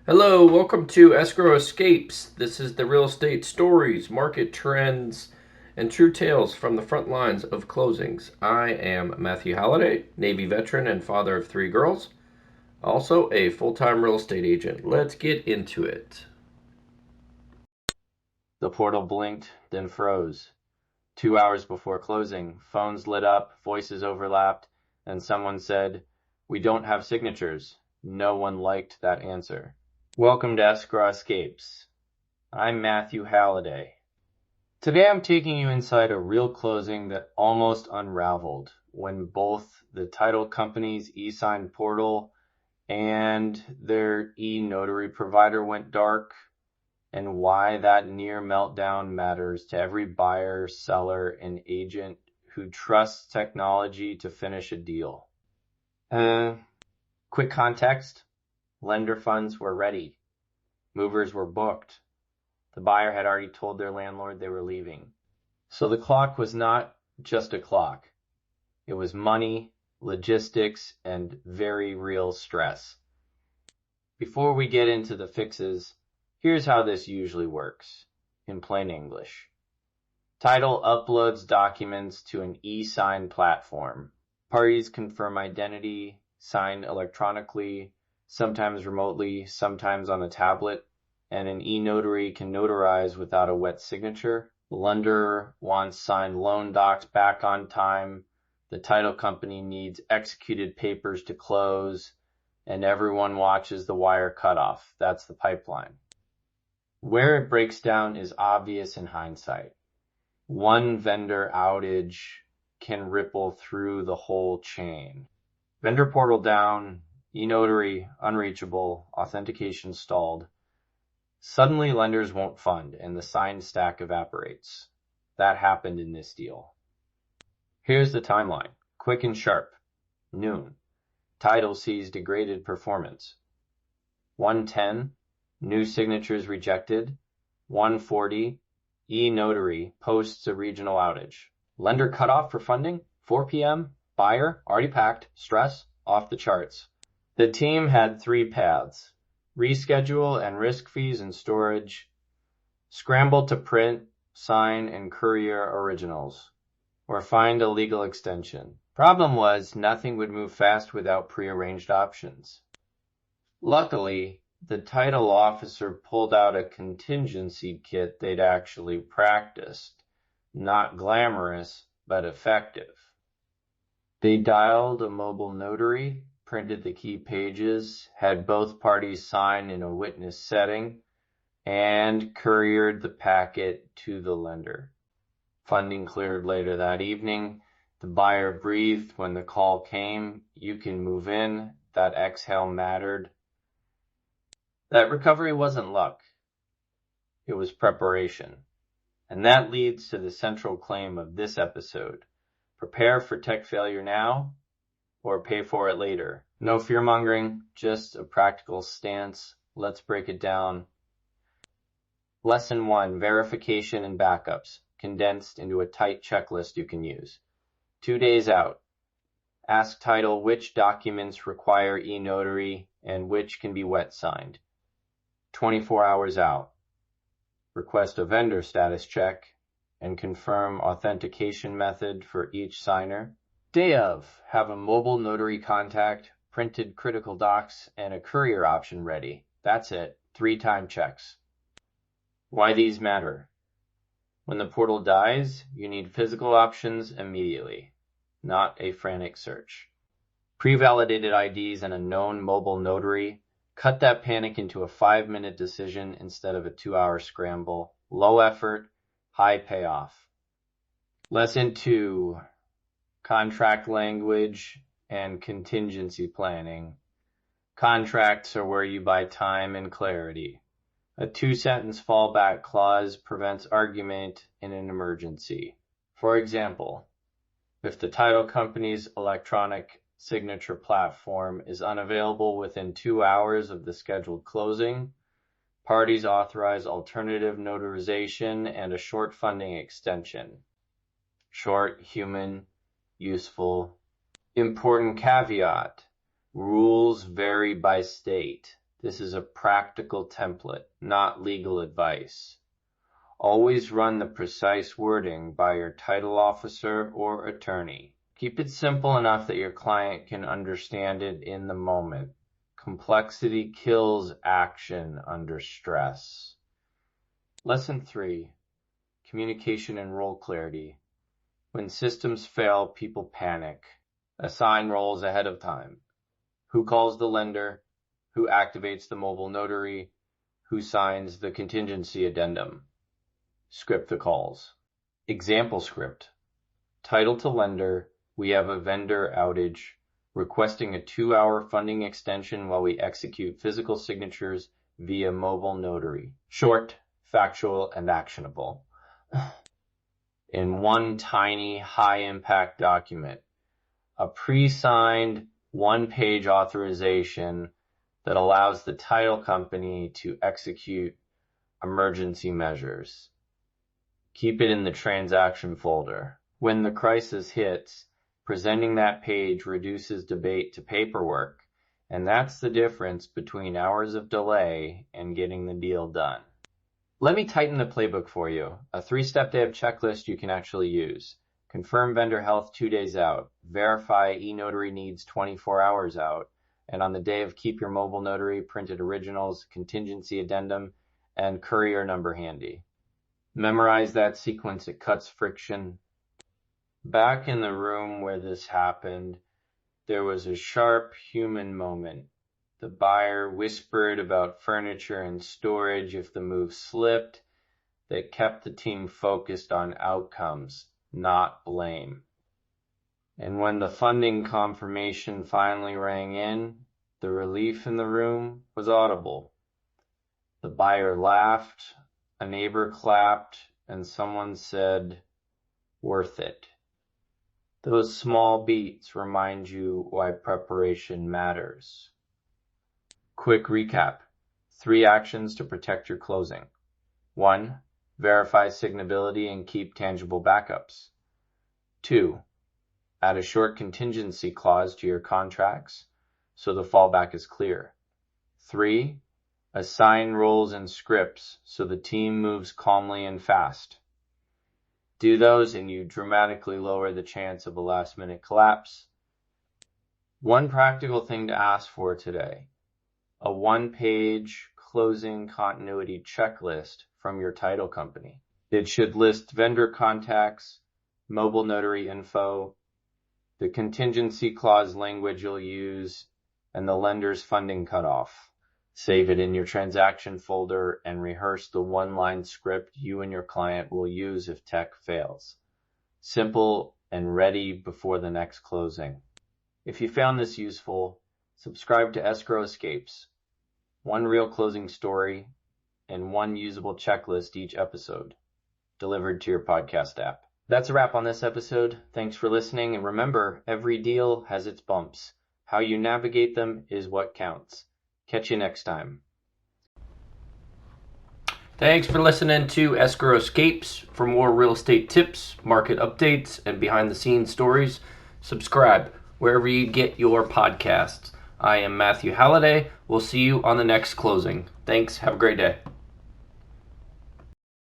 Hello, welcome to Escrow Escapes. This is the real estate stories, market trends, and true tales from the front lines of closings. I am Matthew Halliday, Navy veteran and father of three girls, also a full time real estate agent. Let's get into it. The portal blinked, then froze. 2 hours before closing, phones lit up, voices overlapped, and someone said, "We don't have signatures." No one liked that answer. Welcome to Escrow Escapes. I'm Matthew Halliday. Today I'm taking you inside a real closing that almost unraveled when both the title company's e-sign portal and their e-notary provider went dark, and why that near meltdown matters to every buyer, seller, and agent who trusts technology to finish a deal. Quick context. Lender funds were ready. Movers were booked. The buyer had already told their landlord they were leaving. So the clock was not just a clock. It was money, logistics, and very real stress. Before we get into the fixes, here's how this usually works, in plain English. Title uploads documents to an e-sign platform. Parties confirm identity, sign electronically, sometimes remotely, sometimes on a tablet, and an e-notary can notarize without a wet signature. The lender wants signed loan docs back on time. The title company needs executed papers to close, and everyone watches the wire cutoff. That's the pipeline. Where it breaks down is obvious in hindsight. One vendor outage can ripple through the whole chain. Vendor portal down, e-notary unreachable, authentication stalled. Suddenly lenders won't fund and the signed stack evaporates. That happened in this deal. Here's the timeline, quick and sharp. Noon. Title sees degraded performance. 1:10, new signatures rejected. 1:40, e-notary posts a regional outage. Lender cutoff for funding, 4 p.m., buyer already packed, stress off the charts. The team had three paths: reschedule and risk fees and storage, scramble to print, sign, and courier originals, or find a legal extension. Problem was, nothing would move fast without prearranged options. Luckily, the title officer pulled out a contingency kit they'd actually practiced. Not glamorous, but effective. They dialed a mobile notary, printed the key pages, had both parties sign in a witness setting, and couriered the packet to the lender. Funding cleared later that evening. The buyer breathed when the call came. You can move in. That exhale mattered. That recovery wasn't luck. It was preparation. And that leads to the central claim of this episode. Prepare for tech failure now, or pay for it later. No fear-mongering, just a practical stance. Let's break it down. Lesson 1, verification and backups, condensed into a tight checklist you can use. 2 days out. Ask title which documents require e-notary and which can be wet signed. 24 hours out. Request a vendor status check and confirm authentication method for each signer. Day of, have a mobile notary contact, printed critical docs, and a courier option ready. That's it. 3 time checks. Why these matter? When the portal dies, you need physical options immediately, not a frantic search. Pre-validated IDs and a known mobile notary. Cut that panic into a 5-minute decision instead of a 2-hour scramble. Low effort, high payoff. Lesson 2, contract language and contingency planning. Contracts are where you buy time and clarity. A 2-sentence fallback clause prevents argument in an emergency. For example, if the title company's electronic signature platform is unavailable within 2 hours of the scheduled closing, parties authorize alternative notarization and a short funding extension. Short, human, useful. Important caveat: rules vary by state. This is a practical template, not legal advice. Always run the precise wording by your title officer or attorney. Keep it simple enough that your client can understand it in the moment. Complexity kills action under stress. Lesson 3. Communication and role clarity. When systems fail, people panic. Assign roles ahead of time. Who calls the lender? Who activates the mobile notary? Who signs the contingency addendum? Script the calls. Example script. Title to lender. We have a vendor outage. Requesting a 2-hour funding extension while we execute physical signatures via mobile notary. Short, factual, and actionable. In one tiny, high-impact document. A pre-signed, one-page authorization that allows the title company to execute emergency measures. Keep it in the transaction folder. When the crisis hits, presenting that page reduces debate to paperwork, and that's the difference between hours of delay and getting the deal done. Let me tighten the playbook for you. A 3-step dev checklist you can actually use. Confirm vendor health 2 days out. Verify e-notary needs 24 hours out. And on the day of keep your mobile notary printed originals, contingency addendum, and courier number handy. Memorize that sequence. It cuts friction. Back in the room where this happened, there was a sharp human moment. The buyer whispered about furniture and storage if the move slipped. That kept the team focused on outcomes, not blame. And when the funding confirmation finally rang in, the relief in the room was audible. The buyer laughed, a neighbor clapped, and someone said, "Worth it." Those small beats remind you why preparation matters. Quick recap. 3 actions to protect your closing. 1. Verify signability and keep tangible backups. 2. Add a short contingency clause to your contracts so the fallback is clear. 3. Assign roles and scripts so the team moves calmly and fast. Do those and you dramatically lower the chance of a last-minute collapse. One practical thing to ask for today. A 1-page closing continuity checklist from your title company. It should list vendor contacts, mobile notary info, the contingency clause language you'll use, and the lender's funding cutoff. Save it in your transaction folder and rehearse the 1-line script you and your client will use if tech fails. Simple and ready before the next closing. If you found this useful, subscribe to Escrow Escapes. 1 real closing story and 1 usable checklist each episode, delivered to your podcast app. That's a wrap on this episode. Thanks for listening, and remember, every deal has its bumps. How you navigate them is what counts. Catch you next time. Thanks for listening to Escrow Escapes. For more real estate tips, market updates, and behind-the-scenes stories, subscribe wherever you get your podcasts. I am Matthew Halliday. We'll see you on the next closing. Thanks. Have a great day.